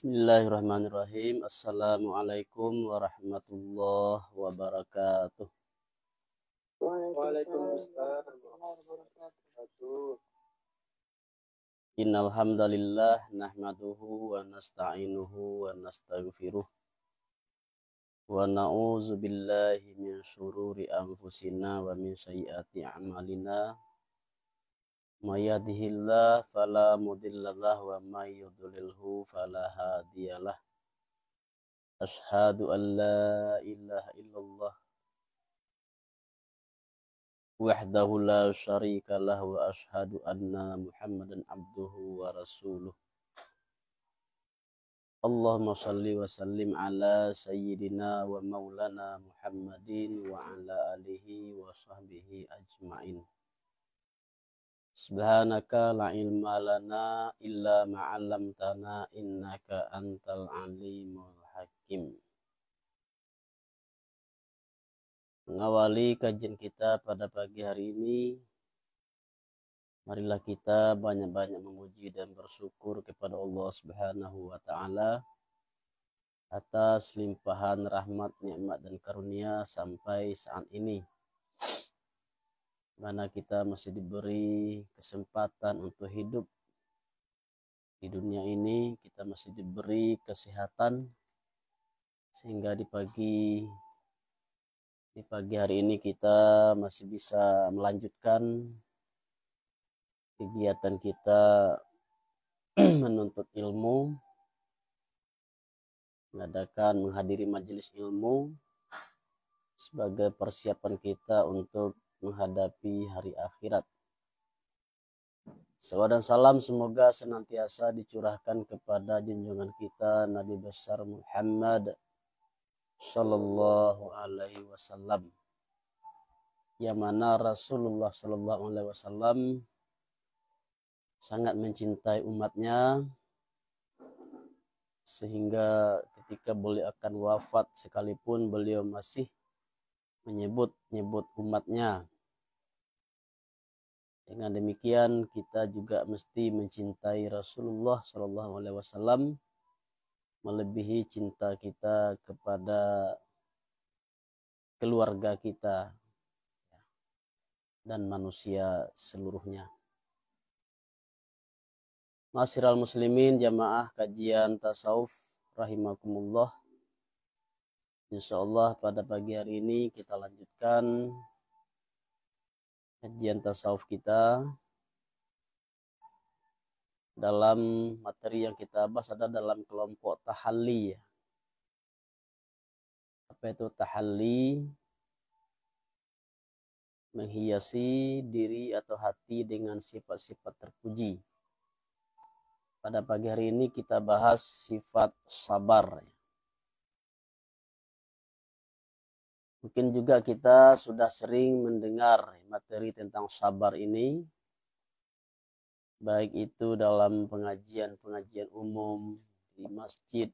Bismillahirrahmanirrahim. Assalamualaikum warahmatullahi wabarakatuh. Waalaikumsalam warahmatullahi wabarakatuh. Innal hamdalillah nahmaduhu wa nasta'inuhu wa nastaghfiruh wa na'udzu billahi min syururi anfusina wa min sayyiati a'malina. May yahdihillahu fala mudhillalah wa may yudlilhu fala hadiyalah. Asyhadu an la ilaha illallah wahdahu la syarika lah wa asyhadu anna Muhammadan abduhu wa rasuluh. Allahumma shalli wa sallim ala sayyidina wa maulana Muhammadin wa ala alihi wa sahbihi ajma'in. Subhanaka la ilma lana illa ma 'allamtana innaka antal alimul hakim. Mengawali kajian kita pada pagi hari ini, marilah kita banyak-banyak memuji dan bersyukur kepada Allah Subhanahu wa taala atas limpahan rahmat, nikmat dan karunia sampai saat ini, mana kita masih diberi kesempatan untuk hidup di dunia ini, kita masih diberi kesehatan sehingga di pagi hari ini kita masih bisa melanjutkan kegiatan kita menuntut ilmu, menghadiri majelis ilmu sebagai persiapan kita untuk menghadapi hari akhirat. Salawat dan salam semoga senantiasa dicurahkan kepada junjungan kita Nabi besar Muhammad Sallallahu alaihi wasallam, yang mana Rasulullah Sallallahu alaihi wasallam sangat mencintai umatnya, sehingga ketika beliau akan wafat sekalipun beliau masih menyebut umatnya. Dengan demikian kita juga mesti mencintai Rasulullah Sallallahu alaihi wasallam melebihi cinta kita kepada keluarga kita dan manusia seluruhnya. Ma'asyiral muslimin, jamaah kajian tasawuf rahimakumullah. Insyaallah pada pagi hari ini kita lanjutkan kajian tasawuf kita. Dalam materi yang kita bahas ada dalam kelompok tahalli. Apa itu tahalli? Menghiasi diri atau hati dengan sifat-sifat terpuji. Pada pagi hari ini kita bahas sifat sabar. Mungkin juga kita sudah sering mendengar materi tentang sabar ini, baik itu dalam pengajian umum di masjid,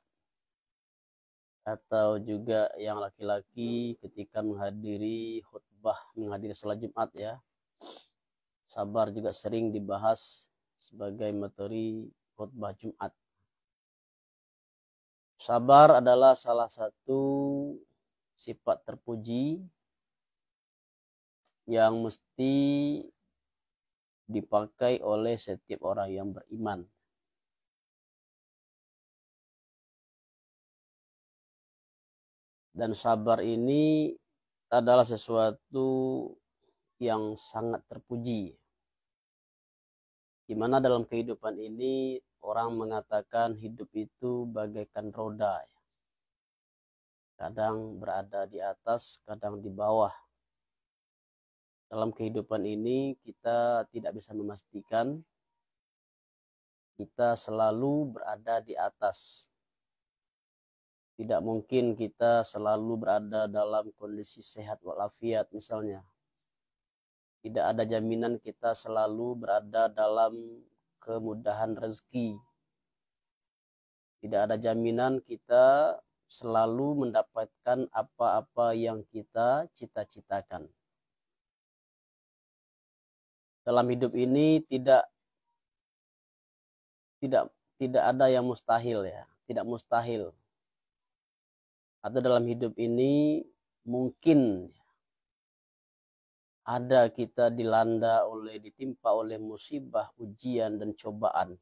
atau juga yang laki-laki ketika menghadiri khutbah, menghadiri sholat Jumat ya. Sabar juga sering dibahas sebagai materi khutbah Jumat. Sabar adalah salah satu sifat terpuji yang mesti dipakai oleh setiap orang yang beriman. Dan sabar ini adalah sesuatu yang sangat terpuji. Di mana dalam kehidupan ini orang mengatakan hidup itu bagaikan roda. Kadang berada di atas, kadang di bawah. Dalam kehidupan ini kita tidak bisa memastikan kita selalu berada di atas. Tidak mungkin kita selalu berada dalam kondisi sehat walafiat misalnya. Tidak ada jaminan kita selalu berada dalam kemudahan rezeki. Tidak ada jaminan kita selalu mendapatkan apa-apa yang kita cita-citakan. Dalam hidup ini tidak ada yang mustahil ya. tidak mustahil. Atau dalam hidup ini mungkin ada kita ditimpa oleh musibah, ujian, dan cobaan.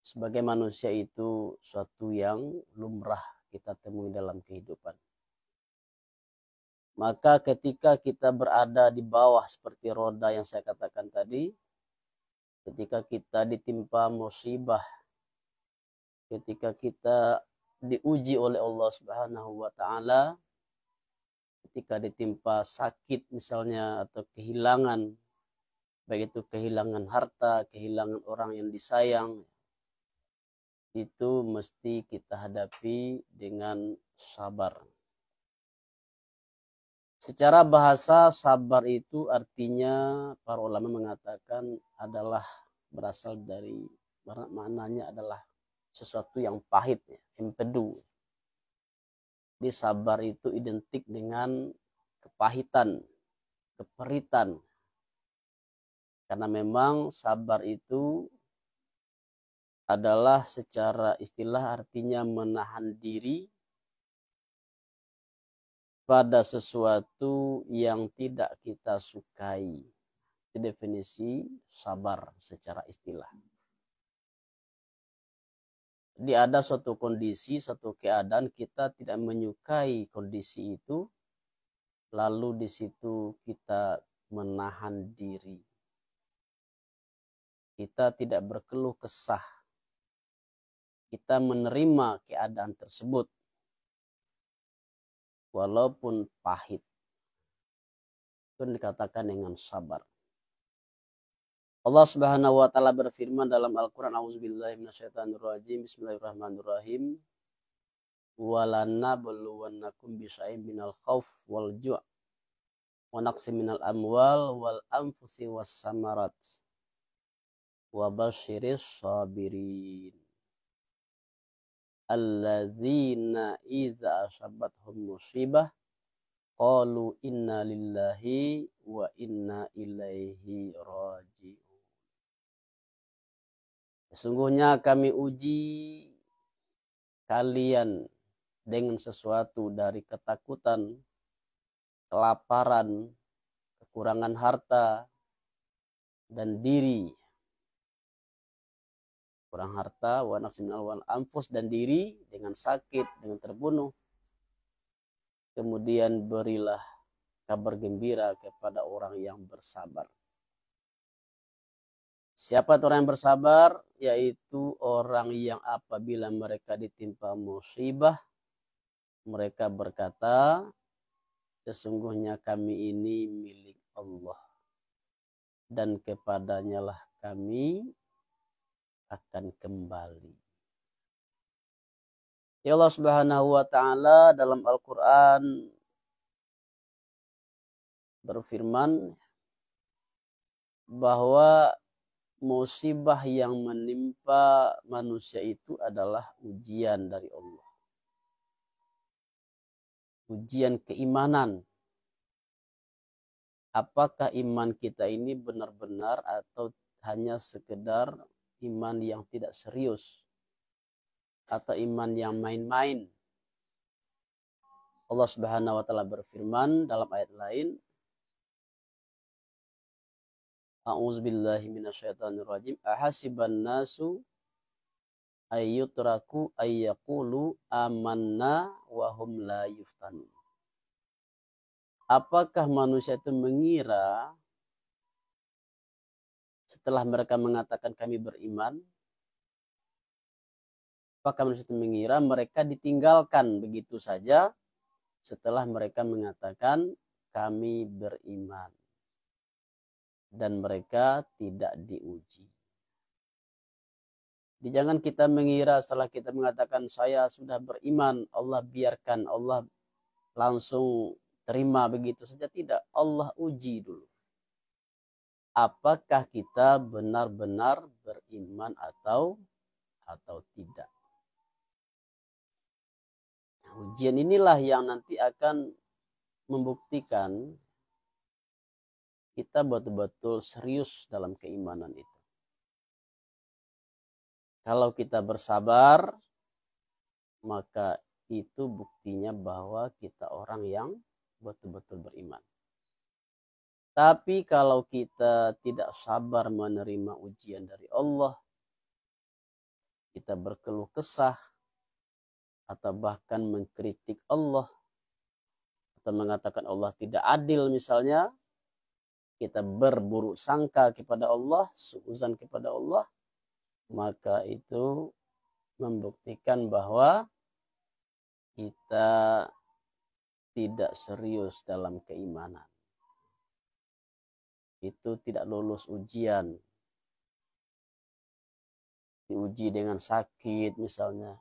Sebagai manusia itu suatu yang lumrah kita temui dalam kehidupan. Maka ketika kita berada di bawah seperti roda yang saya katakan tadi, ketika kita ditimpa musibah, ketika kita diuji oleh Allah Subhanahu wa taala, ketika ditimpa sakit misalnya atau kehilangan, baik itu kehilangan harta, kehilangan orang yang disayang, itu mesti kita hadapi dengan sabar. Secara bahasa, sabar itu artinya para ulama mengatakan adalah berasal dari maknanya adalah sesuatu yang pahit, empedu. Jadi sabar itu identik dengan kepahitan, keperitan. Karena memang sabar itu adalah secara istilah artinya menahan diri pada sesuatu yang tidak kita sukai. Itu definisi sabar secara istilah. Jadi ada suatu kondisi, suatu keadaan kita tidak menyukai kondisi itu, lalu di situ kita menahan diri. Kita tidak berkeluh kesah. Kita menerima keadaan tersebut. Walaupun pahit. Itu dikatakan dengan sabar. Allah Subhanahu wa taala berfirman dalam Al-Qur'an, A'udzubillahi minasyaitonirrajim, Bismillahirrahmanirrahim. Walanabluwannakum bisyai'in minal khauf wal ju' wa naqsin minal amwal wal anfusi was samarat. Wa basyiris sabirin. Alladzina idza asabathum musibah qalu inna lillahi wa inna ilaihi raji'un. Sesungguhnya kami uji kalian dengan sesuatu dari ketakutan, kelaparan, kekurangan harta, dan diri. Kurang harta, wa nafsin wal anfus, dan diri dengan sakit, dengan terbunuh. Kemudian berilah kabar gembira kepada orang yang bersabar. Siapa orang yang bersabar? Yaitu orang yang apabila mereka ditimpa musibah, mereka berkata, sesungguhnya kami ini milik Allah. Dan kepadanya lah kami akan kembali. Ya Allah Subhanahu wa taala dalam Al-Qur'an berfirman bahwa musibah yang menimpa manusia itu adalah ujian dari Allah. Ujian keimanan. Apakah iman kita ini benar-benar atau hanya sekedar iman yang tidak serius atau iman yang main-main? Allah Subhanahu wa taala berfirman dalam ayat lain, A'udzubillahi minasyaitonirrajim. Ahasiban nasu ayyutraku ayyaqulu amanna wa hum la yuftanun. Apakah manusia itu mengira setelah mereka mengatakan kami beriman, apakah manusia itu mengira mereka ditinggalkan begitu saja setelah mereka mengatakan kami beriman dan mereka tidak diuji? Jadi jangan kita mengira setelah kita mengatakan saya sudah beriman, Allah biarkan, Allah langsung terima begitu saja. Tidak, Allah uji dulu. Apakah kita benar-benar beriman atau tidak. Ujian inilah yang nanti akan membuktikan kita betul-betul serius dalam keimanan itu. Kalau kita bersabar, maka itu buktinya bahwa kita orang yang betul-betul beriman. Tapi kalau kita tidak sabar menerima ujian dari Allah, kita berkeluh kesah, atau bahkan mengkritik Allah, atau mengatakan Allah tidak adil misalnya, kita berburuk sangka kepada Allah, suuzan kepada Allah, maka itu membuktikan bahwa kita tidak serius dalam keimanan. Itu tidak lulus ujian. Diuji dengan sakit misalnya.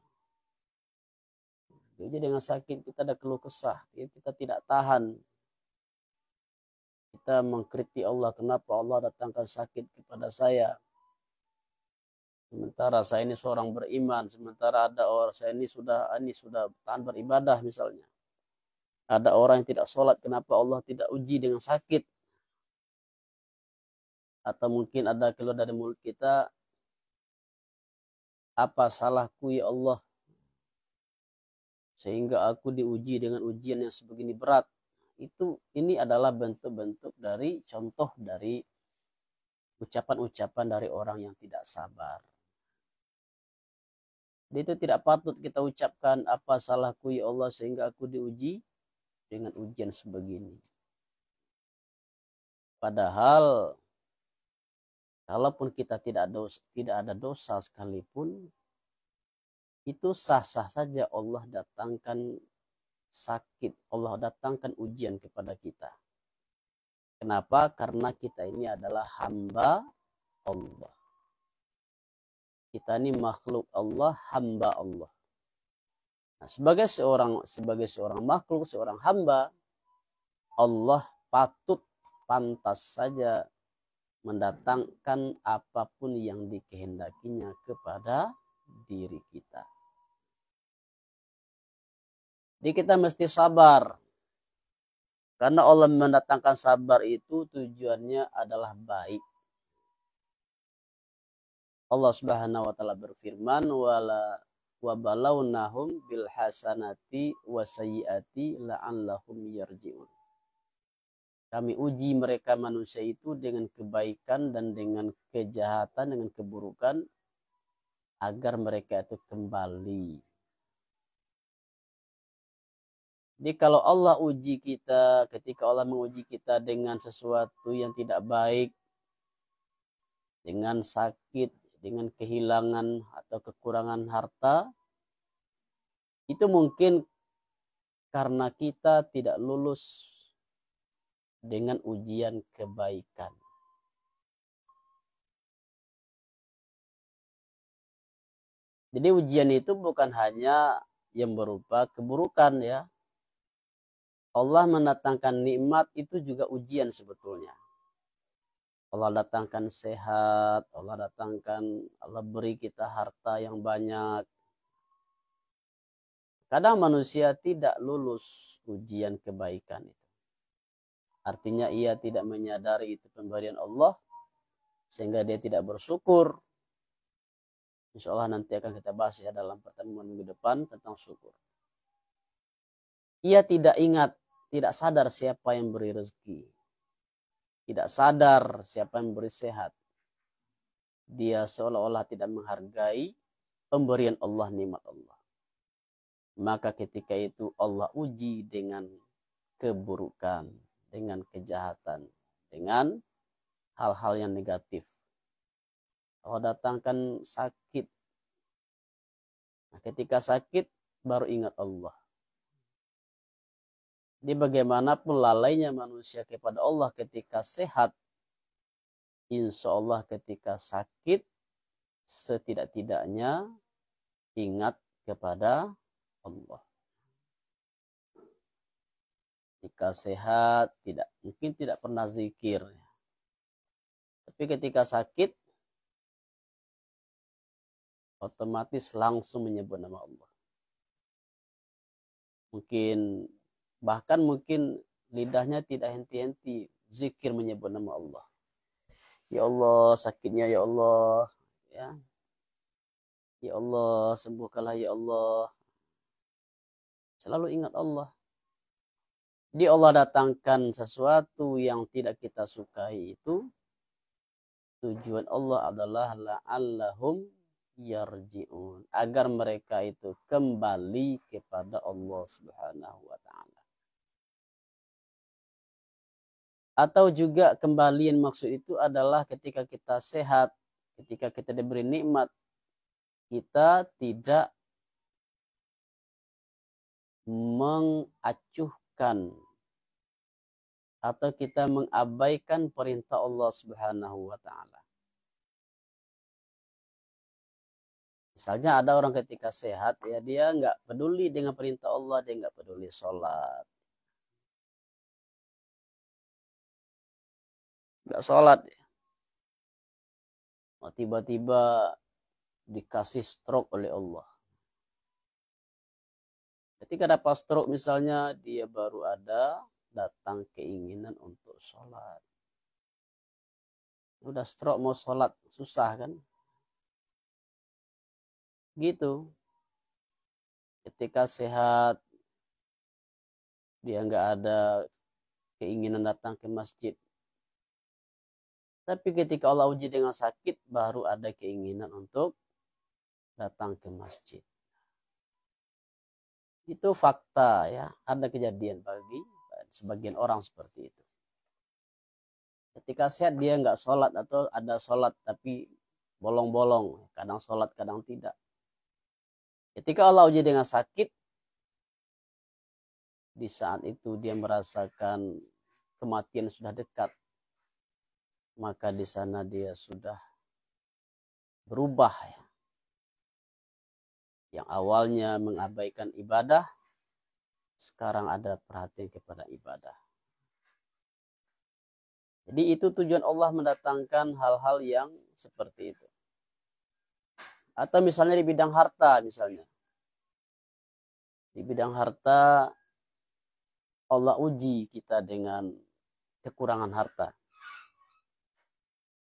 Diuji dengan sakit, kita ada keluh kesah, kita tidak tahan. Kita mengkritik Allah, kenapa Allah datangkan sakit kepada saya? Sementara saya ini seorang beriman, sementara ada orang saya ini sudah tahan beribadah misalnya. Ada orang yang tidak sholat, kenapa Allah tidak uji dengan sakit? Atau mungkin ada keluar dari mulut kita, apa salahku ya Allah, sehingga aku diuji dengan ujian yang sebegini berat. Ini adalah bentuk-bentuk dari contoh dari ucapan-ucapan dari orang yang tidak sabar. Itu tidak patut kita ucapkan, apa salahku ya Allah sehingga aku diuji dengan ujian sebegini. Padahal kalaupun kita tidak ada dosa sekalipun, itu sah-sah saja Allah datangkan sakit, Allah datangkan ujian kepada kita. Kenapa? Karena kita ini adalah hamba Allah. Kita ini makhluk Allah, hamba Allah. Nah, sebagai seorang makhluk, seorang hamba, Allah pantas saja mendatangkan apapun yang dikehendakinya kepada diri kita. Jadi kita mesti sabar. Karena Allah mendatangkan sabar itu tujuannya adalah baik. Allah Subhanahu wa taala berfirman, wa balawnahum bil hasanati wasayyiati la'allahum yarji'un. Kami uji mereka manusia itu dengan kebaikan dan dengan kejahatan, dengan keburukan, agar mereka itu kembali. Jadi kalau Allah uji kita, ketika Allah menguji kita dengan sesuatu yang tidak baik, dengan sakit, dengan kehilangan atau kekurangan harta, itu mungkin karena kita tidak lulus dengan ujian kebaikan. Jadi ujian itu bukan hanya yang berupa keburukan ya. Allah mendatangkan nikmat itu juga ujian sebetulnya. Allah datangkan sehat, Allah beri kita harta yang banyak. Kadang manusia tidak lulus ujian kebaikan itu. Artinya ia tidak menyadari itu pemberian Allah, sehingga dia tidak bersyukur. Insya Allah nanti akan kita bahas ya dalam pertemuan minggu depan tentang syukur. Ia tidak ingat, tidak sadar siapa yang beri rezeki. Tidak sadar siapa yang beri sehat. Dia seolah-olah tidak menghargai pemberian Allah, nikmat Allah. Maka ketika itu Allah uji dengan keburukan, dengan kejahatan, dengan hal-hal yang negatif. Allah datangkan sakit. Nah, ketika sakit baru ingat Allah. Jadi bagaimanapun lalainya manusia kepada Allah ketika sehat, insya Allah ketika sakit, setidak-tidaknya ingat kepada Allah. Ketika sehat, mungkin tidak pernah zikir. Tapi ketika sakit, otomatis langsung menyebut nama Allah. Bahkan mungkin lidahnya tidak henti-henti zikir menyebut nama Allah. Ya Allah, sakitnya ya Allah, ya. Ya Allah, sembuhkanlah ya Allah. Selalu ingat Allah. Jadi Allah datangkan sesuatu yang tidak kita sukai itu, tujuan Allah adalah la'allahum yarji'un, agar mereka itu kembali kepada Allah Subhanahu wa taala. Atau juga kembalian maksud itu adalah ketika kita sehat, ketika kita diberi nikmat, kita tidak mengacuhkan atau kita mengabaikan perintah Allah Subhanahu wa taala. Misalnya ada orang ketika sehat, ya dia nggak peduli dengan perintah Allah, dia nggak peduli sholat. Nggak sholat. Tiba-tiba dikasih stroke oleh Allah. Ketika dapat stroke misalnya, dia baru ada datang keinginan untuk sholat. Udah stroke mau sholat, susah kan? Gitu. Ketika sehat, dia nggak ada keinginan datang ke masjid. Tapi ketika Allah uji dengan sakit, baru ada keinginan untuk datang ke masjid. Itu fakta ya, ada kejadian bagi sebagian orang seperti itu. Ketika sehat dia nggak sholat atau ada sholat tapi bolong-bolong, kadang sholat kadang tidak. Ketika Allah uji dengan sakit, di saat itu dia merasakan kematian sudah dekat, maka di sana dia sudah berubah ya. Yang awalnya mengabaikan ibadah, sekarang ada perhatian kepada ibadah. Jadi itu tujuan Allah mendatangkan hal-hal yang seperti itu. Atau misalnya di bidang harta misalnya. Di bidang harta Allah uji kita dengan kekurangan harta.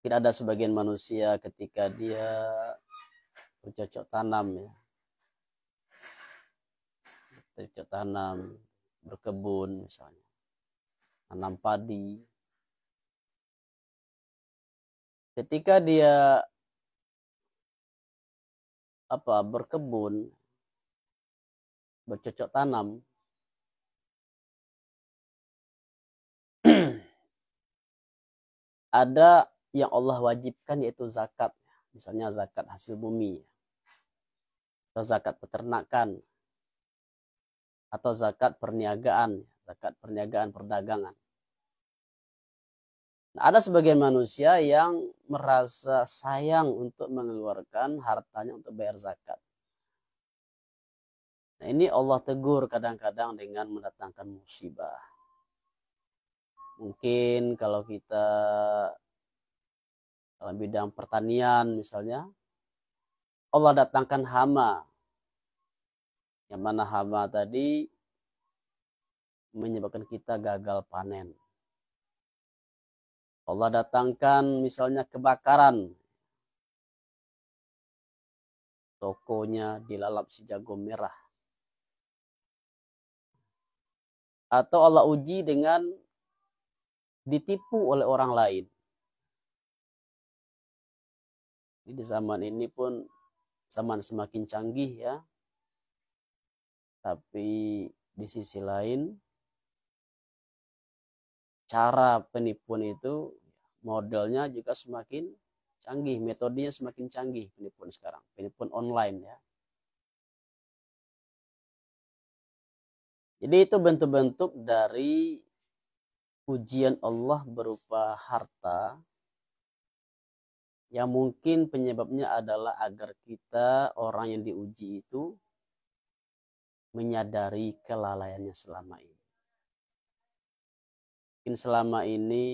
Tidak ada sebagian manusia ketika dia bercocok tanam ya. Bercocok tanam, berkebun misalnya. Tanam padi. Ketika dia berkebun, bercocok tanam, ada yang Allah wajibkan yaitu zakat. Misalnya zakat hasil bumi. Atau zakat peternakan. Atau zakat perniagaan. Zakat perniagaan perdagangan. Nah, ada sebagian manusia yang merasa sayang untuk mengeluarkan hartanya untuk bayar zakat. Nah, ini Allah tegur kadang-kadang dengan mendatangkan musibah. Mungkin kalau kita dalam bidang pertanian misalnya, Allah datangkan hama. Yang mana hama tadi menyebabkan kita gagal panen. Allah datangkan misalnya kebakaran. Tokonya dilalap si jago merah. Atau Allah uji dengan ditipu oleh orang lain. Di zaman ini pun zaman semakin canggih ya. Tapi di sisi lain cara penipuan itu modelnya juga semakin canggih, metodenya semakin canggih penipuan sekarang, penipuan online ya. Jadi itu bentuk-bentuk dari ujian Allah berupa harta yang mungkin penyebabnya adalah agar kita orang yang diuji itu menyadari kelalaiannya selama ini. Mungkin selama ini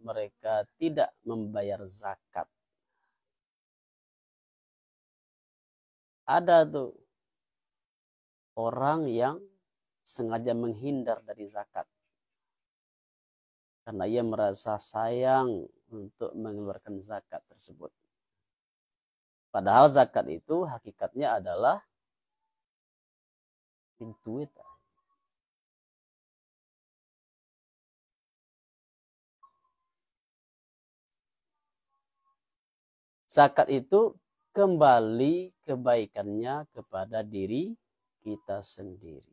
mereka tidak membayar zakat. Ada tuh orang yang sengaja menghindar dari zakat. Karena ia merasa sayang untuk mengeluarkan zakat tersebut. Padahal zakat itu hakikatnya adalah duit. zakat itu kembali kebaikannya kepada diri kita sendiri.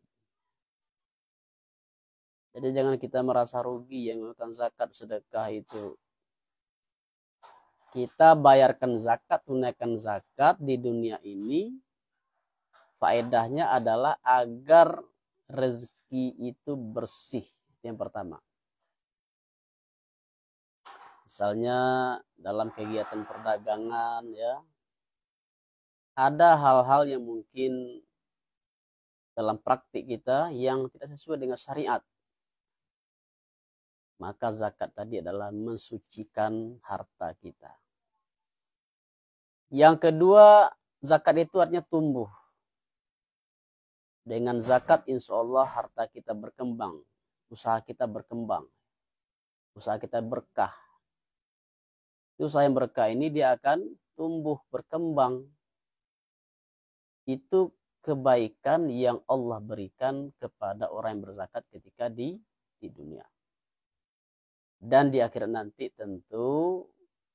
Jadi jangan kita merasa rugi yang melakukan zakat sedekah itu. Kita bayarkan zakat, tunaikan zakat di dunia ini, faedahnya adalah agar rezeki itu bersih. Yang pertama. Misalnya dalam kegiatan perdagangan ya, ada hal-hal yang mungkin dalam praktik kita yang tidak sesuai dengan syariat. Maka zakat tadi adalah mensucikan harta kita. Yang kedua, zakat itu artinya tumbuh. Dengan zakat insya Allah harta kita berkembang. Usaha kita berkembang. Usaha kita berkah. Usaha yang berkah ini dia akan tumbuh, berkembang. Itu kebaikan yang Allah berikan kepada orang yang berzakat ketika di dunia. Dan di akhirat nanti tentu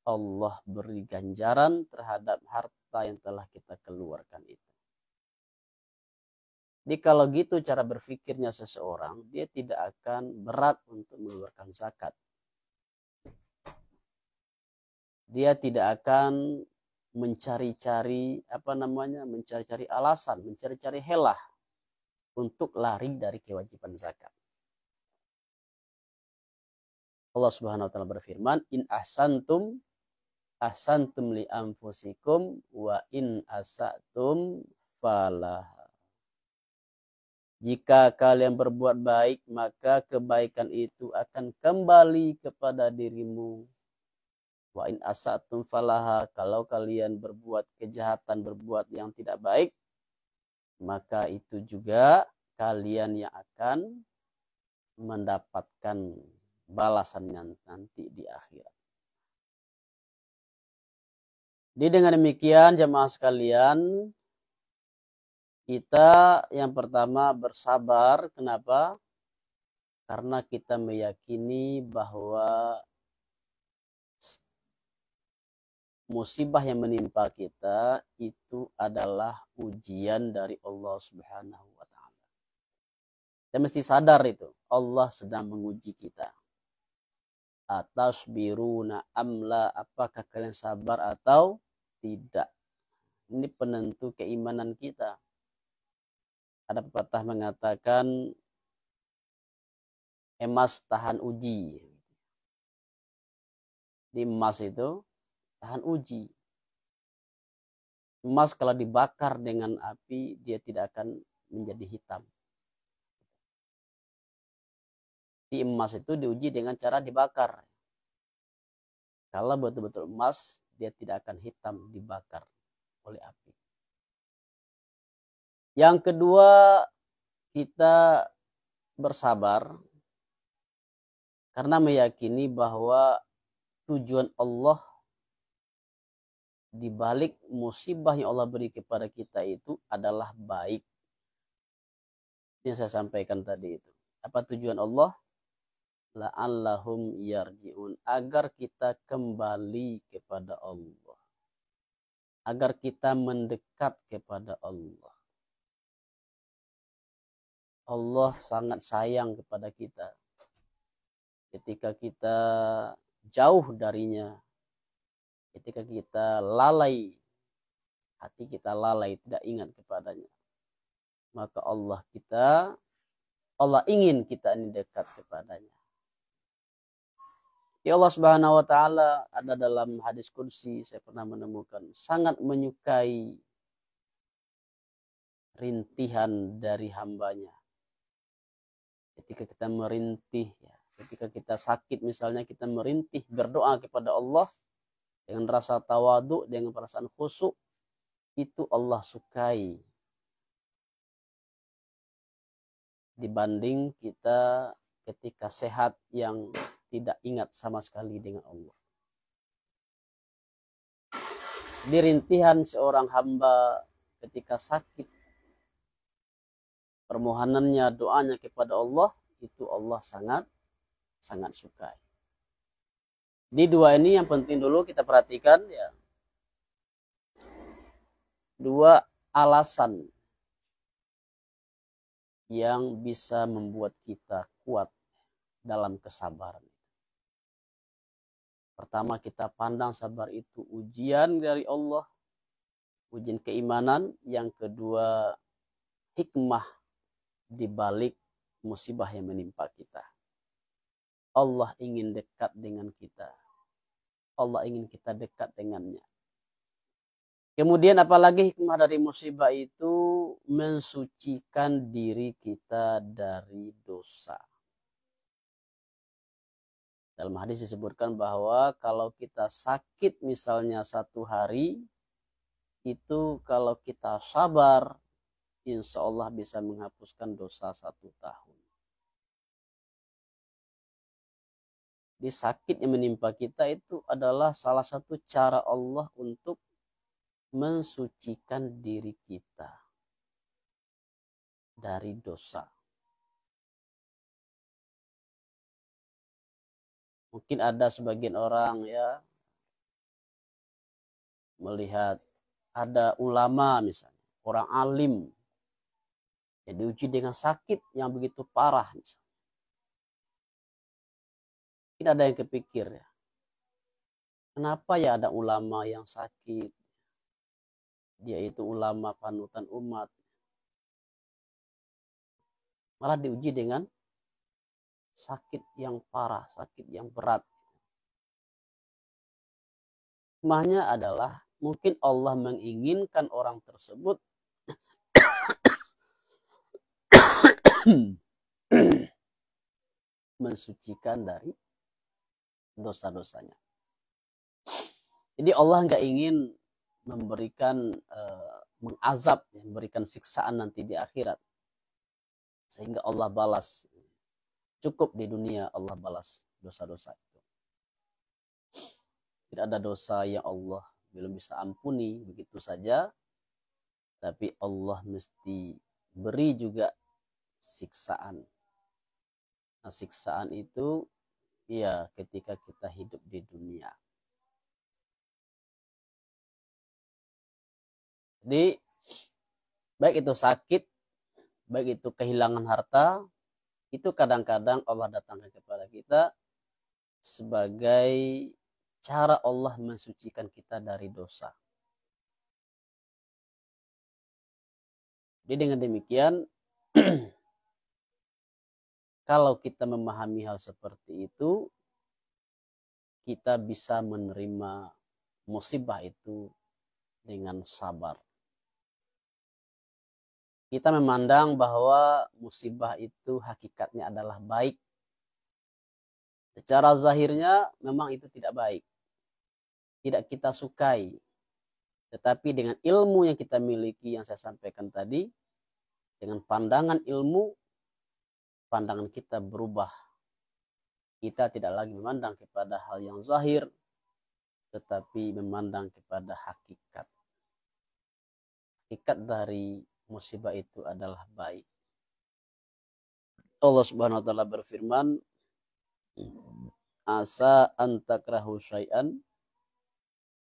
Allah beri ganjaran terhadap harta yang telah kita keluarkan itu. Jadi kalau gitu cara berpikirnya seseorang, dia tidak akan berat untuk mengeluarkan zakat. Dia tidak akan mencari-cari mencari-cari alasan, mencari-cari helah untuk lari dari kewajiban zakat. Allah Subhanahu wa taala berfirman, "In ahsantum li anfusikum wa in asatum falaha." Jika kalian berbuat baik, maka kebaikan itu akan kembali kepada dirimu. Wa in asatum falaha, kalau kalian berbuat kejahatan, berbuat yang tidak baik, maka itu juga kalian yang akan mendapatkan balasannya nanti di akhirat. Jadi dengan demikian jemaah sekalian, kita yang pertama bersabar. Kenapa? Karena kita meyakini bahwa musibah yang menimpa kita itu adalah ujian dari Allah Subhanahu wa taala. Kita mesti sadar itu, Allah sedang menguji kita. Atasbiruna amla, apakah kalian sabar atau tidak? Ini penentu keimanan kita. Ada pepatah mengatakan emas tahan uji. Di emas itu tahan uji. Emas kalau dibakar dengan api dia tidak akan menjadi hitam. Di emas itu diuji dengan cara dibakar. Kalau betul-betul emas, dia tidak akan hitam dibakar oleh api. Yang kedua, kita bersabar karena meyakini bahwa tujuan Allah di balik musibah yang Allah beri kepada kita itu adalah baik. Yang saya sampaikan tadi itu. Apa tujuan Allah? La'allahum yarji'un, agar kita kembali kepada Allah, agar kita mendekat kepada Allah. Allah sangat sayang kepada kita. Ketika kita jauh darinya, ketika kita lalai, hati kita lalai, tidak ingat kepadanya, maka Allah ingin kita ini dekat kepadanya. Ya Allah Subhanahu wa taala ada dalam hadis qudsi, saya pernah menemukan, sangat menyukai rintihan dari hambanya. Ketika kita merintih, ketika kita sakit misalnya, kita merintih berdoa kepada Allah dengan rasa tawadu, dengan perasaan khusyuk, itu Allah sukai. Dibanding kita ketika sehat yang tidak ingat sama sekali dengan Allah. Dirintihan seorang hamba ketika sakit, permohonannya, doanya kepada Allah, itu Allah sangat sukai. Di dua ini yang penting dulu kita perhatikan ya. dua alasan yang bisa membuat kita kuat dalam kesabaran. Pertama, kita pandang sabar itu ujian dari Allah, ujian keimanan. Yang kedua, hikmah di balik musibah yang menimpa kita. Allah ingin dekat dengan kita. Allah ingin kita dekat dengannya. Kemudian apalagi hikmah dari musibah itu mensucikan diri kita dari dosa. Dalam hadis disebutkan bahwa kalau kita sakit misalnya 1 hari, itu kalau kita sabar, insya Allah bisa menghapuskan dosa 1 tahun. Di sakit yang menimpa kita itu adalah salah satu cara Allah untuk mensucikan diri kita dari dosa. Mungkin ada sebagian orang ya melihat ada ulama misalnya, orang alim yang diuji dengan sakit yang begitu parah misalnya. Mungkin ada yang kepikir ya, kenapa ya ada ulama yang sakit? Dia itu ulama panutan umat. Malah diuji dengan sakit yang parah, sakit yang berat. Hikmahnya adalah mungkin Allah menginginkan orang tersebut mensucikan dari dosa-dosanya. Jadi Allah nggak ingin memberikan mengazab, memberikan siksaan nanti di akhirat, sehingga Allah balas. Cukup di dunia Allah balas dosa-dosa itu. Tidak ada dosa yang Allah belum bisa ampuni begitu saja, tapi Allah mesti beri juga siksaan. Nah, siksaan itu ya ketika kita hidup di dunia. Jadi baik itu sakit, baik itu kehilangan harta, itu kadang-kadang Allah datangkan kepada kita sebagai cara Allah mensucikan kita dari dosa. Jadi dengan demikian, kalau kita memahami hal seperti itu, kita bisa menerima musibah itu dengan sabar. Kita memandang bahwa musibah itu hakikatnya adalah baik. Secara zahirnya memang itu tidak baik. Tidak kita sukai. Tetapi dengan ilmu yang kita miliki yang saya sampaikan tadi, dengan pandangan ilmu, pandangan kita berubah. Kita tidak lagi memandang kepada hal yang zahir, tetapi memandang kepada hakikat. Hakikat dari musibah itu adalah baik. Allah Subhanahu wa taala berfirman, asa antakrahu syai'an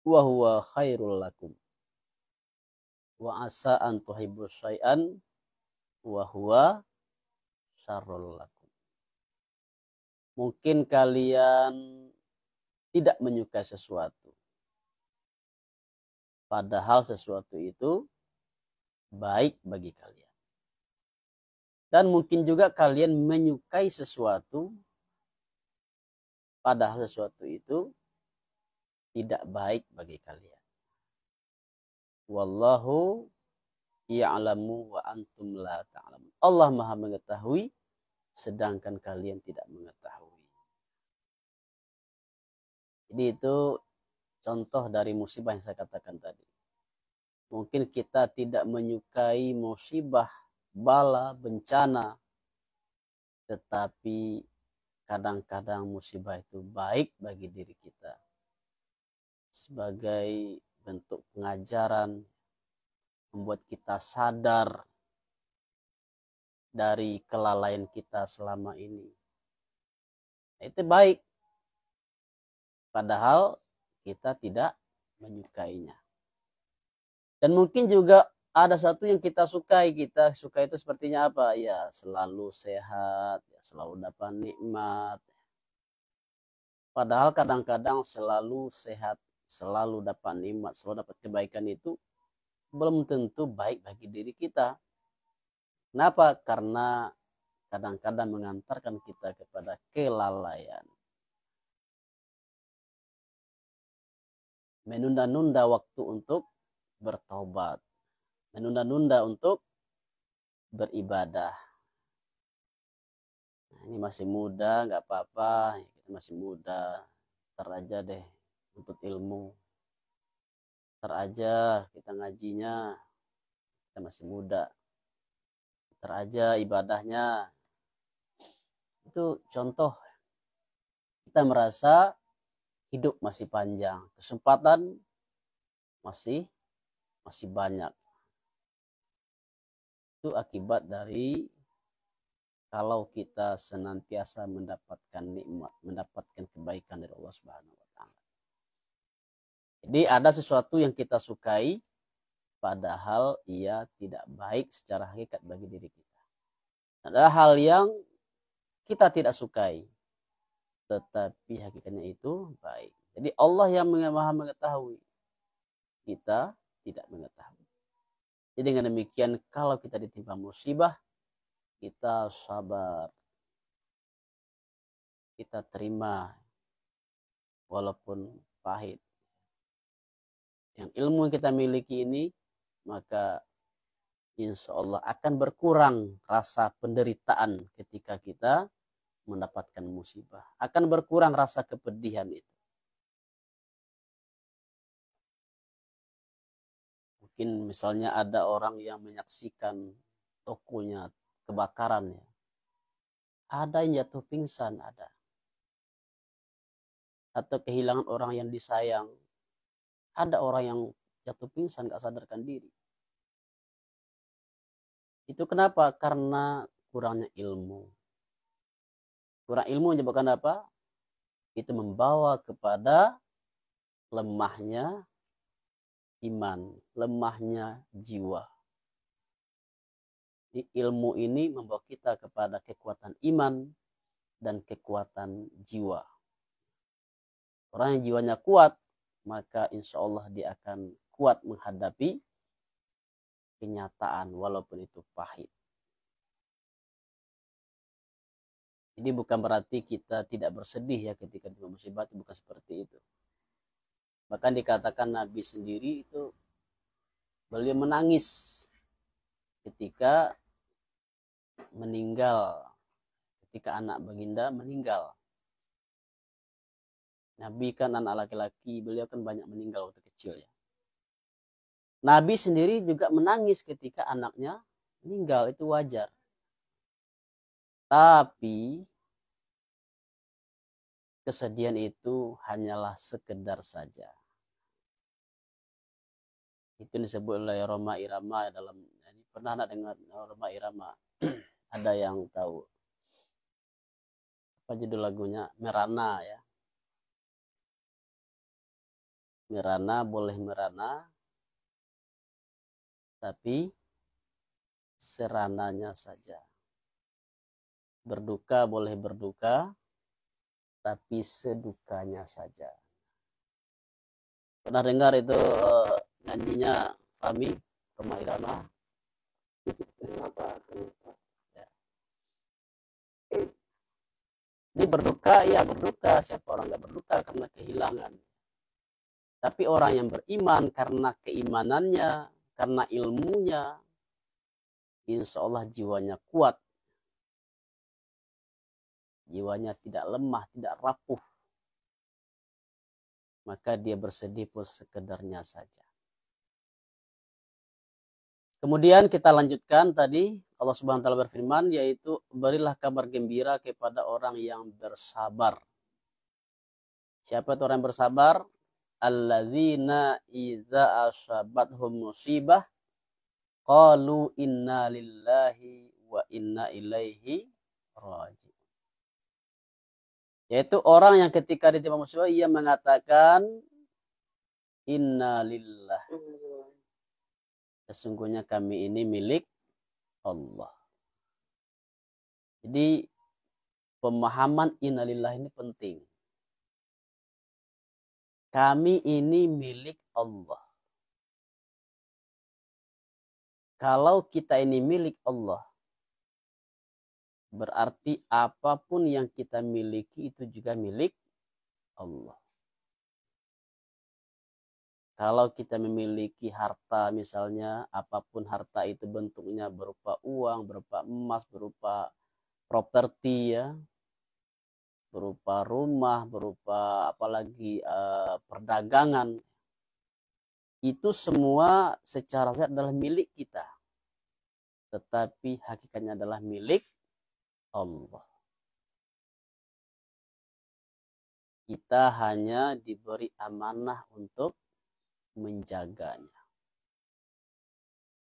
wa huwa khairul lakum. Wa asa an tuhibbu syai'an wa huwa syarrul lakum. Mungkin kalian tidak menyukai sesuatu, padahal sesuatu itu baik bagi kalian. Dan mungkin juga kalian menyukai sesuatu, padahal sesuatu itu tidak baik bagi kalian. Wallahu ya'lamu wa antum la ta'lamun. Allah Maha mengetahui, sedangkan kalian tidak mengetahui. Jadi itu contoh dari musibah yang saya katakan tadi. Mungkin kita tidak menyukai musibah, bala, bencana. Tetapi kadang-kadang musibah itu baik bagi diri kita. Sebagai bentuk pengajaran, membuat kita sadar dari kelalaian kita selama ini. Itu baik. Padahal kita tidak menyukainya. Dan mungkin juga ada satu yang kita sukai. Kita suka itu sepertinya apa? Ya selalu sehat, ya, selalu dapat nikmat. Padahal kadang-kadang selalu sehat, selalu dapat nikmat, selalu dapat kebaikan itu belum tentu baik bagi diri kita. Kenapa? Karena kadang-kadang mengantarkan kita kepada kelalaian. Menunda-nunda waktu untuk bertobat. Menunda-nunda untuk beribadah. Nah, ini masih muda, nggak apa-apa. Kita masih muda. Ntar aja deh untuk ilmu. Ntar aja kita ngajinya. Kita masih muda. Ntar aja ibadahnya. Itu contoh. Kita merasa hidup masih panjang. Kesempatan masih banyak. Itu akibat dari kalau kita senantiasa mendapatkan nikmat, mendapatkan kebaikan dari Allah Subhanahu wa taala. Jadi ada sesuatu yang kita sukai padahal ia tidak baik secara hakikat bagi diri kita. Ada hal yang kita tidak sukai tetapi hakikatnya itu baik. Jadi Allah yang Maha mengetahui. Kita tidak mengetahui. Jadi dengan demikian kalau kita ditimpa musibah, kita sabar. Kita terima walaupun pahit. Yang ilmu yang kita miliki ini, maka insya Allah akan berkurang rasa penderitaan ketika kita mendapatkan musibah. Akan berkurang rasa kepedihan itu. Mungkin misalnya ada orang yang menyaksikan tokonya kebakaran, ya. Ada yang jatuh pingsan, ada. Atau kehilangan orang yang disayang. Ada orang yang jatuh pingsan, gak sadarkan diri. Itu kenapa? Karena kurangnya ilmu. Kurang ilmu menyebabkan apa? Itu membawa kepada lemahnya iman, lemahnya jiwa. Jadi ilmu ini membawa kita kepada kekuatan iman dan kekuatan jiwa. Orang yang jiwanya kuat, maka insya Allah dia akan kuat menghadapi kenyataan walaupun itu pahit. Jadi bukan berarti kita tidak bersedih ya ketika di musibah, itu bukan seperti itu. Bahkan dikatakan Nabi sendiri itu beliau menangis ketika meninggal, ketika anak baginda meninggal. Nabi kan anak laki-laki, beliau kan banyak meninggal waktu kecil ya. Nabi sendiri juga menangis ketika anaknya meninggal, itu wajar. Tapi kesedihan itu hanyalah sekedar saja. Itu disebut oleh Roma Irama dalam ini. Pernah anak dengar Roma Irama? Ada yang tahu apa judul lagunya? Merana ya. Merana boleh merana, tapi serananya saja. Berduka boleh berduka, tapi sedukanya saja. Pernah dengar itu nyanyinya Fami, Roma Irama? Kenapa? Ya. Ini berduka, ya berduka. Siapa orang nggak berduka karena kehilangan. Tapi orang yang beriman karena keimanannya, karena ilmunya, insya Allah jiwanya kuat. Jiwanya tidak lemah, tidak rapuh. Maka dia bersedih pun sekedarnya saja. Kemudian kita lanjutkan tadi, Allah Subhanahu wa taala berfirman, yaitu berilah kabar gembira kepada orang yang bersabar. Siapa itu orang yang bersabar? Alladzina idza asabathum musibah qalu inna lillahi wa inna ilaihi raji'un. Yaitu orang yang ketika ditimpa musibah ia mengatakan inna lillah. sesungguhnya kami ini milik Allah. Jadi pemahaman innalillah ini penting. Kami ini milik Allah. Kalau kita ini milik Allah, berarti apapun yang kita miliki itu juga milik Allah. Kalau kita memiliki harta misalnya, apapun harta itu bentuknya berupa uang, berupa emas, berupa properti ya, berupa rumah, berupa apalagi perdagangan, itu semua secara zat adalah milik kita. Tetapi hakikatnya adalah milik Allah. Kita hanya diberi amanah untuk menjaganya.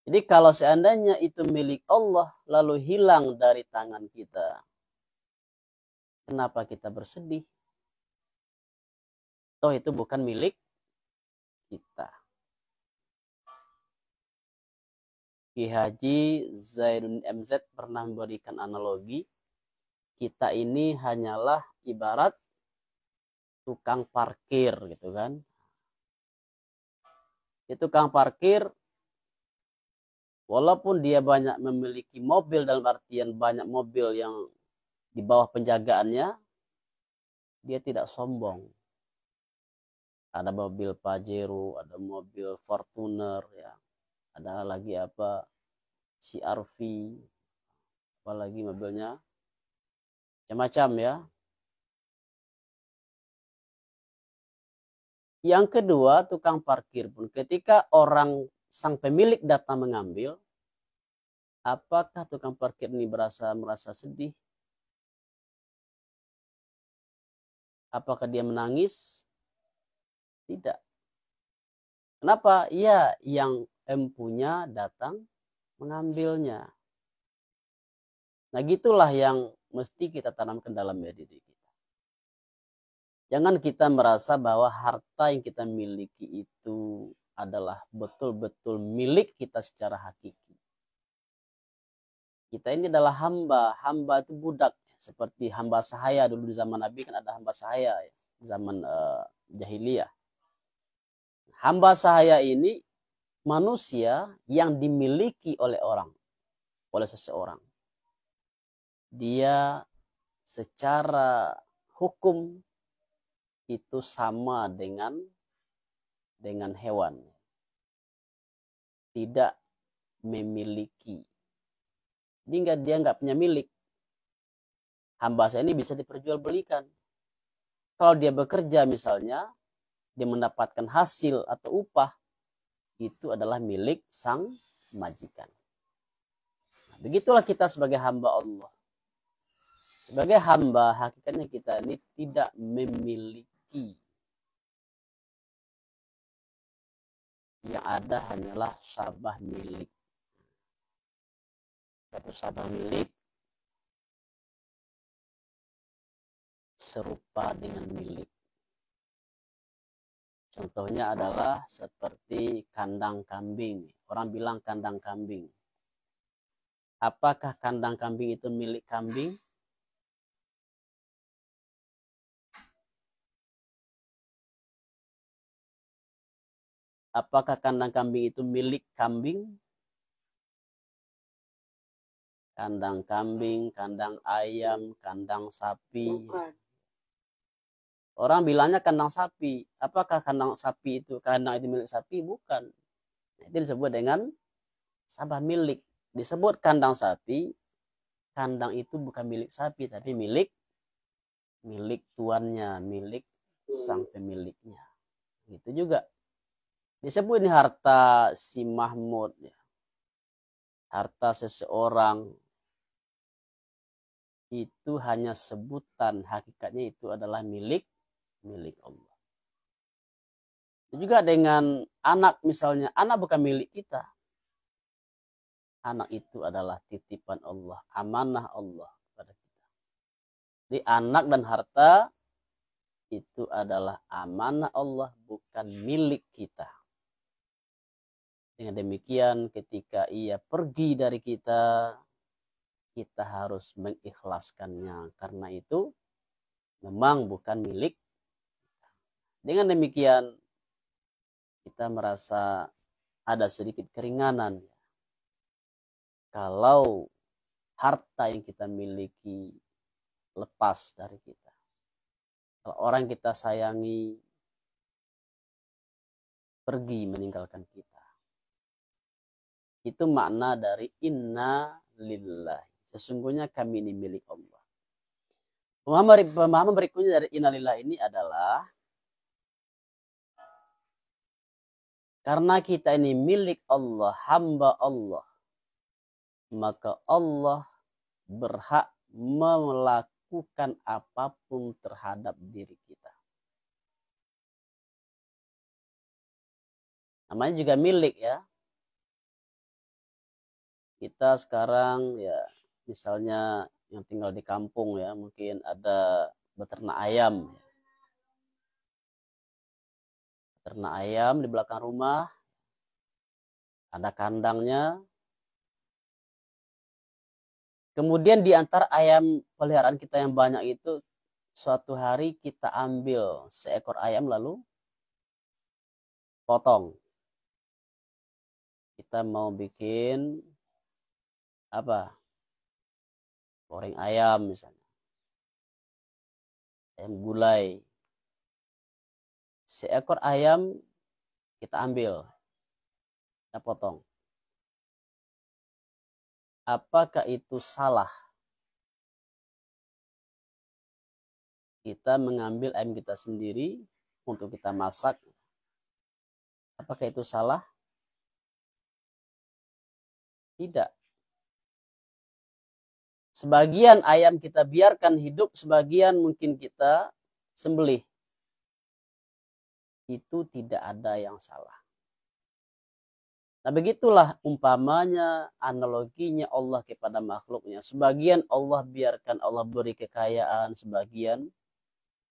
Jadi kalau seandainya itu milik Allah lalu hilang dari tangan kita, kenapa kita bersedih? Toh itu bukan milik kita. Ki Haji Zainuddin MZ pernah memberikan analogi, kita ini hanyalah ibarat tukang parkir gitu kan. Itu tukang parkir, walaupun dia banyak memiliki mobil, dalam artian banyak mobil yang di bawah penjagaannya, dia tidak sombong. Ada mobil Pajero, ada mobil Fortuner, ya, ada lagi apa CR-V, apalagi mobilnya, macam-macam ya. Yang kedua, tukang parkir pun ketika orang sang pemilik datang mengambil, apakah tukang parkir ini merasa sedih? Apakah dia menangis? Tidak. Kenapa? Ya, yang empunya datang mengambilnya. Nah, gitulah yang mesti kita tanamkan dalam diri kita. Jangan kita merasa bahwa harta yang kita miliki itu adalah betul-betul milik kita secara hakiki. Kita ini adalah hamba. Hamba itu budak. Seperti hamba sahaya dulu di zaman Nabi kan ada hamba sahaya ya, zaman jahiliyah. Hamba sahaya ini manusia yang dimiliki oleh seseorang. Dia secara hukum itu sama dengan hewan. Tidak memiliki. Jadi dia nggak punya milik. Hamba saya ini bisa diperjualbelikan. Kalau dia bekerja misalnya, dia mendapatkan hasil atau upah, itu adalah milik sang majikan. Nah, begitulah kita sebagai hamba Allah. Sebagai hamba, hakikatnya kita ini tidak memiliki. Yang ada hanyalah sabah milik. Satu sabah milik serupa dengan milik. Contohnya adalah seperti kandang kambing. Orang bilang kandang kambing. Apakah kandang kambing itu milik kambing? Apakah kandang kambing itu milik kambing? Kandang kambing, kandang ayam, kandang sapi. Bukan. Orang bilangnya kandang sapi. Apakah kandang itu milik sapi? Bukan. Itu disebut dengan sabah milik. Disebut kandang sapi. Kandang itu bukan milik sapi, tapi milik tuannya, milik sang pemiliknya. Itu juga. Disebut ini harta si Mahmud. Ya. Harta seseorang. Itu hanya sebutan. Hakikatnya itu adalah milik Allah. Juga dengan anak misalnya. Anak bukan milik kita. Anak itu adalah titipan Allah. Amanah Allah kepada kita. Jadi anak dan harta itu adalah amanah Allah. Bukan milik kita. Dengan demikian ketika ia pergi dari kita, kita harus mengikhlaskannya. Karena itu memang bukan milik. Dengan demikian kita merasa ada sedikit keringanan. Kalau harta yang kita miliki lepas dari kita. Kalau orang kita sayangi pergi meninggalkan kita. Itu makna dari inna lillahi. Sesungguhnya kami ini milik Allah. Pemahaman berikutnya dari inna lillahi ini adalah karena kita ini milik Allah, hamba Allah, maka Allah berhak melakukan apapun terhadap diri kita. Namanya juga milik ya. Kita sekarang ya misalnya yang tinggal di kampung ya, mungkin ada beternak ayam. Beternak ayam di belakang rumah, ada kandangnya. Kemudian di antara ayam peliharaan kita yang banyak itu, suatu hari kita ambil seekor ayam lalu potong. Kita mau bikin apa? Goreng ayam misalnya. Ayam gulai. Seekor ayam kita ambil. Kita potong. Apakah itu salah? Kita mengambil ayam kita sendiri untuk kita masak. Apakah itu salah? Tidak. Sebagian ayam kita biarkan hidup, sebagian mungkin kita sembelih. Itu tidak ada yang salah. Nah begitulah umpamanya, analoginya Allah kepada makhluknya. Sebagian Allah biarkan, Allah beri kekayaan, sebagian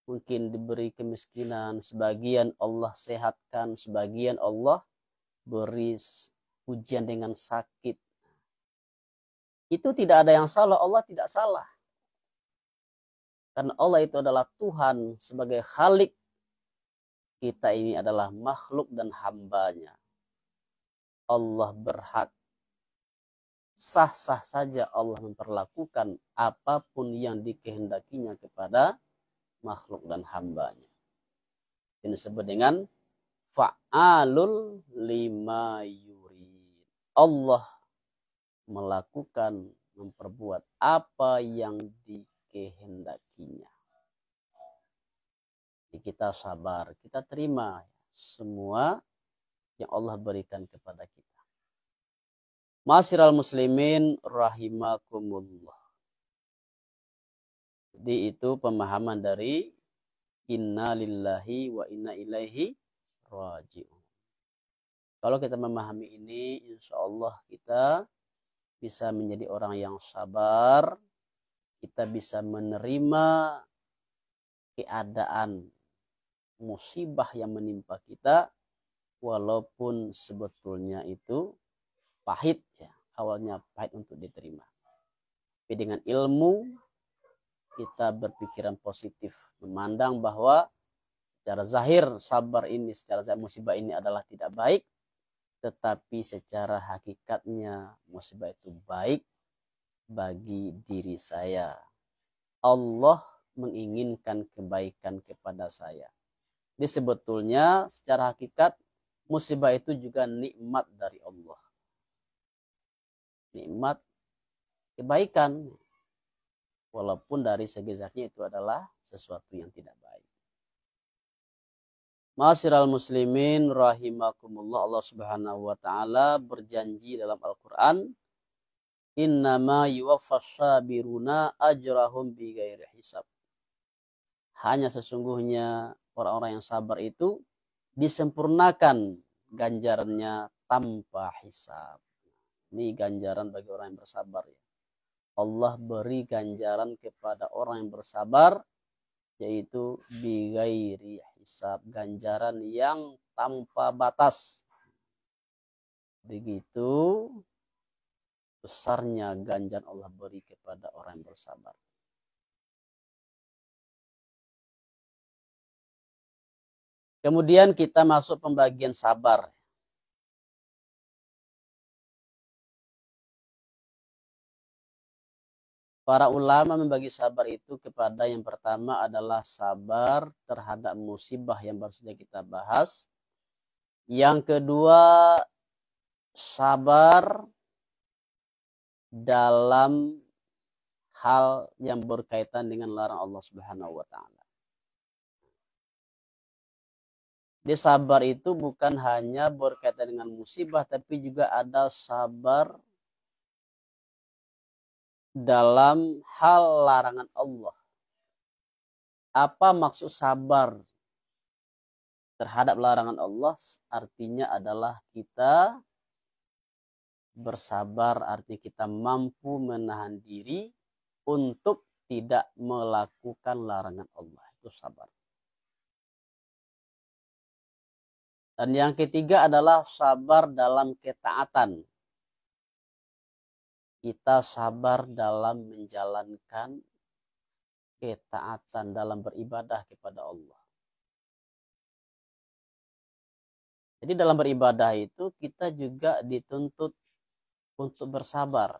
mungkin diberi kemiskinan, sebagian Allah sehatkan, sebagian Allah beri ujian dengan sakit. Itu tidak ada yang salah, Allah tidak salah. Karena Allah itu adalah Tuhan sebagai Khalik. Kita ini adalah makhluk dan hambanya. Allah berhak. Sah-sah saja Allah memperlakukan apapun yang dikehendakinya kepada makhluk dan hambanya. Ini disebut dengan fa'alul lima yurid. Allah melakukan, memperbuat apa yang dikehendakinya. Jadi kita sabar, kita terima semua yang Allah berikan kepada kita. Ma'asyiral muslimin rahimakumullah. Jadi itu pemahaman dari inna lillahi wa inna ilaihi raji'un. Kalau kita memahami ini, insya Allah kita bisa menjadi orang yang sabar, kita bisa menerima keadaan musibah yang menimpa kita, walaupun sebetulnya itu pahit ya, awalnya pahit untuk diterima. Tapi dengan ilmu kita berpikiran positif, memandang bahwa secara zahir sabar ini, secara zahir musibah ini adalah tidak baik, tetapi secara hakikatnya musibah itu baik bagi diri saya. Allah menginginkan kebaikan kepada saya. Jadi sebetulnya secara hakikat musibah itu juga nikmat dari Allah. Nikmat kebaikan. Walaupun dari segi zahirnya itu adalah sesuatu yang tidak baik. Ma'asyiral muslimin rahimakumullah, Allah Subhanahu wa taala berjanji dalam Al-Qur'an, innama yuwaffas sabiruna ajrahum bighairi hisab. Hanya sesungguhnya orang-orang yang sabar itu disempurnakan ganjarannya tanpa hisab. Ini ganjaran bagi orang yang bersabar ya. Allah beri ganjaran kepada orang yang bersabar, yaitu bighairi hisab, ganjaran yang tanpa batas. begitu besarnya ganjaran Allah beri kepada orang yang bersabar. Kemudian kita masuk pembagian sabar. Para ulama membagi sabar itu kepada yang pertama adalah sabar terhadap musibah yang baru saja kita bahas. Yang kedua, sabar dalam hal yang berkaitan dengan larang Allah Subhanahu wa taala. Di sabar itu bukan hanya berkaitan dengan musibah, tapi juga ada sabar dalam hal larangan Allah. Apa maksud sabar terhadap larangan Allah? Artinya adalah kita bersabar, artinya kita mampu menahan diri untuk tidak melakukan larangan Allah. Itu sabar. Dan yang ketiga adalah sabar dalam ketaatan. Kita sabar dalam menjalankan ketaatan dalam beribadah kepada Allah. Jadi dalam beribadah itu kita juga dituntut untuk bersabar.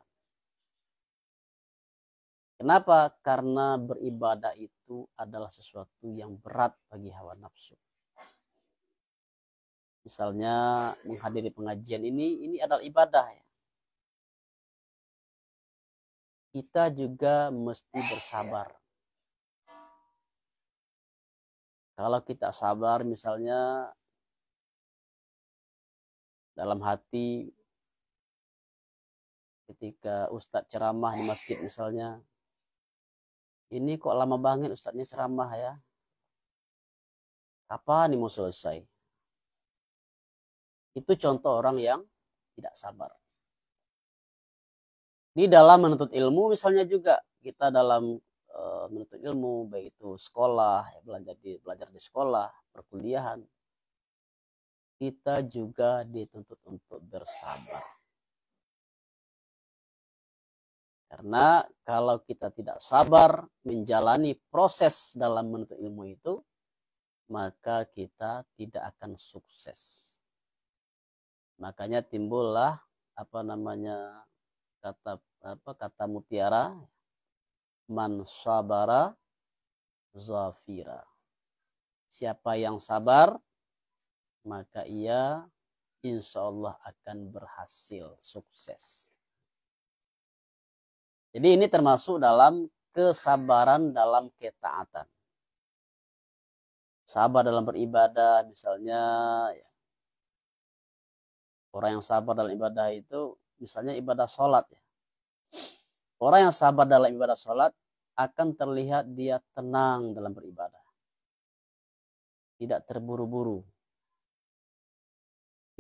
Kenapa? Karena beribadah itu adalah sesuatu yang berat bagi hawa nafsu. Misalnya menghadiri pengajian ini adalah ibadah ya. Kita juga mesti bersabar. Kalau kita sabar misalnya dalam hati ketika Ustadz ceramah di masjid misalnya, ini kok lama banget Ustadznya ceramah ya. Kapan nih mau selesai? Itu contoh orang yang tidak sabar. Di dalam menuntut ilmu misalnya juga kita dalam menuntut ilmu baik itu sekolah, belajar di sekolah, perkuliahan, kita juga dituntut untuk bersabar. Karena kalau kita tidak sabar menjalani proses dalam menuntut ilmu itu, maka kita tidak akan sukses. Makanya timbullah kata mutiara, man sabara zafira. Siapa yang sabar, maka ia insya Allah akan berhasil, sukses. Jadi ini termasuk dalam kesabaran dalam ketaatan. Sabar dalam beribadah, misalnya ya, orang yang sabar dalam ibadah itu, misalnya ibadah sholat ya. Orang yang sabar dalam ibadah sholat akan terlihat dia tenang dalam beribadah. Tidak terburu-buru.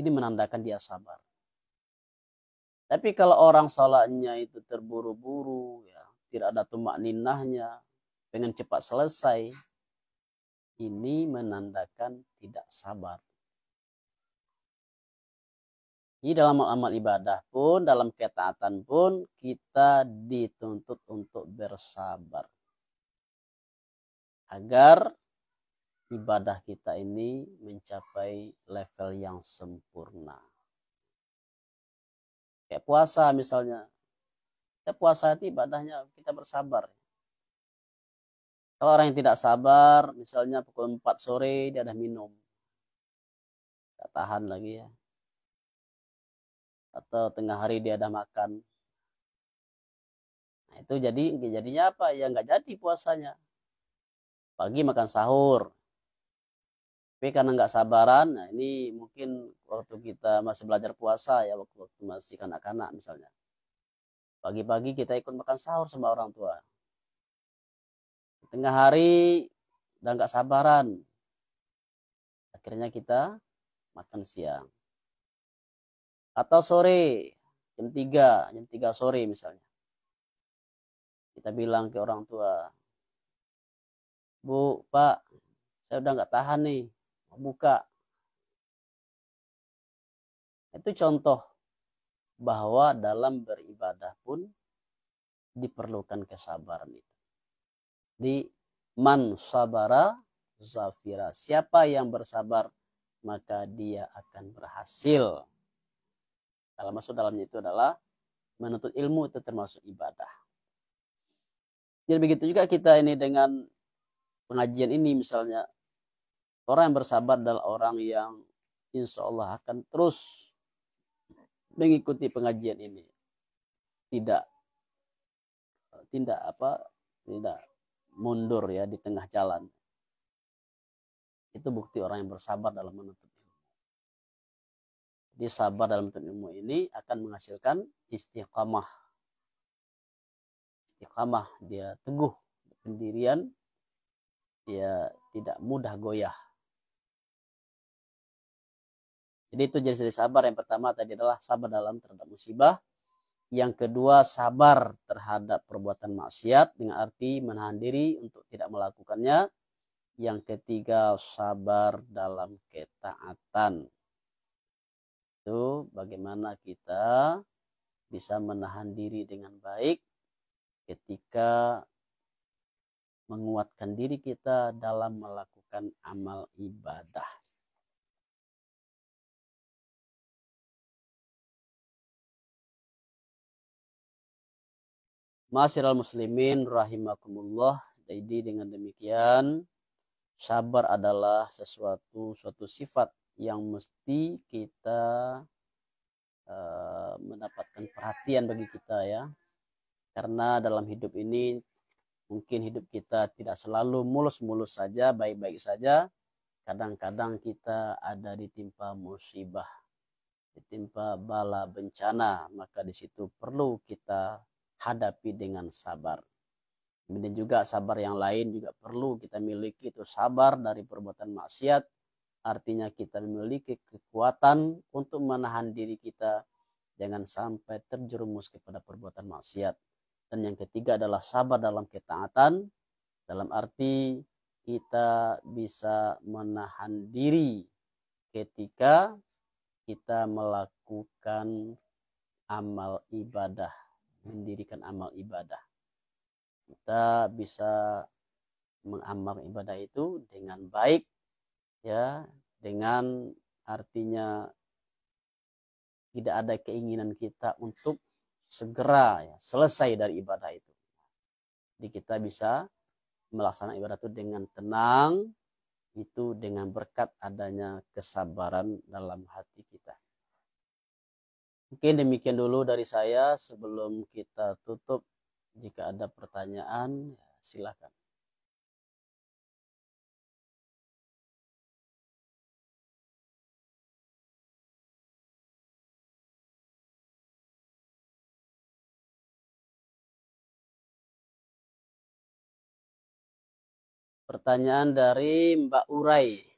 Ini menandakan dia sabar. Tapi kalau orang sholatnya itu terburu-buru, ya, tidak ada tumak ninahnya, pengen cepat selesai, ini menandakan tidak sabar. Jadi dalam amal ibadah pun, dalam ketaatan pun, kita dituntut untuk bersabar. Agar ibadah kita ini mencapai level yang sempurna. Kayak puasa misalnya. Kita puasa itu ibadahnya kita bersabar. Kalau orang yang tidak sabar, misalnya pukul 4 sore dia ada minum. Tidak tahan lagi ya. Atau tengah hari dia ada makan. Nah, itu jadinya apa? Ya nggak jadi puasanya. Pagi makan sahur. Tapi karena nggak sabaran, nah ini mungkin waktu kita masih belajar puasa ya, waktu masih kanak-kanak misalnya. Pagi-pagi kita ikut makan sahur sama orang tua. Tengah hari udah nggak sabaran. Akhirnya kita makan siang. Atau sore, jam 3 sore misalnya. Kita bilang ke orang tua, Bu, Pak, saya udah nggak tahan nih, mau buka. Itu contoh bahwa dalam beribadah pun diperlukan kesabaran itu. Di man sabara zafira, siapa yang bersabar maka dia akan berhasil. Kalau masuk dalamnya itu adalah menuntut ilmu, itu termasuk ibadah. Jadi begitu juga kita ini dengan pengajian ini, misalnya orang yang bersabar adalah orang yang insya Allah akan terus mengikuti pengajian ini, tidak mundur ya di tengah jalan. Itu bukti orang yang bersabar dalam menuntut ilmu. Jadi sabar dalam menuntut ilmu ini akan menghasilkan istiqamah. Istiqamah, dia teguh pendirian, dia tidak mudah goyah. Jadi itu jenis sabar. Yang pertama tadi adalah sabar dalam terhadap musibah. Yang kedua, sabar terhadap perbuatan maksiat dengan arti menahan diri untuk tidak melakukannya. Yang ketiga, sabar dalam ketaatan. Itu bagaimana kita bisa menahan diri dengan baik ketika menguatkan diri kita dalam melakukan amal ibadah. Ma'asyiral muslimin rahimakumullah. Jadi dengan demikian sabar adalah suatu sifat yang mesti kita mendapatkan perhatian bagi kita ya. Karena dalam hidup ini mungkin hidup kita tidak selalu mulus-mulus saja, baik-baik saja. Kadang-kadang kita ada ditimpa musibah, ditimpa bala bencana, maka di situ perlu kita hadapi dengan sabar. Kemudian juga sabar yang lain juga perlu kita miliki, itu sabar dari perbuatan maksiat. Artinya kita memiliki kekuatan untuk menahan diri kita jangan sampai terjerumus kepada perbuatan maksiat. Dan yang ketiga adalah sabar dalam ketaatan, dalam arti kita bisa menahan diri ketika kita melakukan amal ibadah, mendirikan amal ibadah. Kita bisa mengamal ibadah itu dengan baik ya, dengan artinya tidak ada keinginan kita untuk segera ya, selesai dari ibadah itu. Jadi kita bisa melaksanakan ibadah itu dengan tenang, itu dengan berkat adanya kesabaran dalam hati kita. Mungkin demikian dulu dari saya. Sebelum kita tutup, jika ada pertanyaan, silakan. Pertanyaan dari Mbak Urai.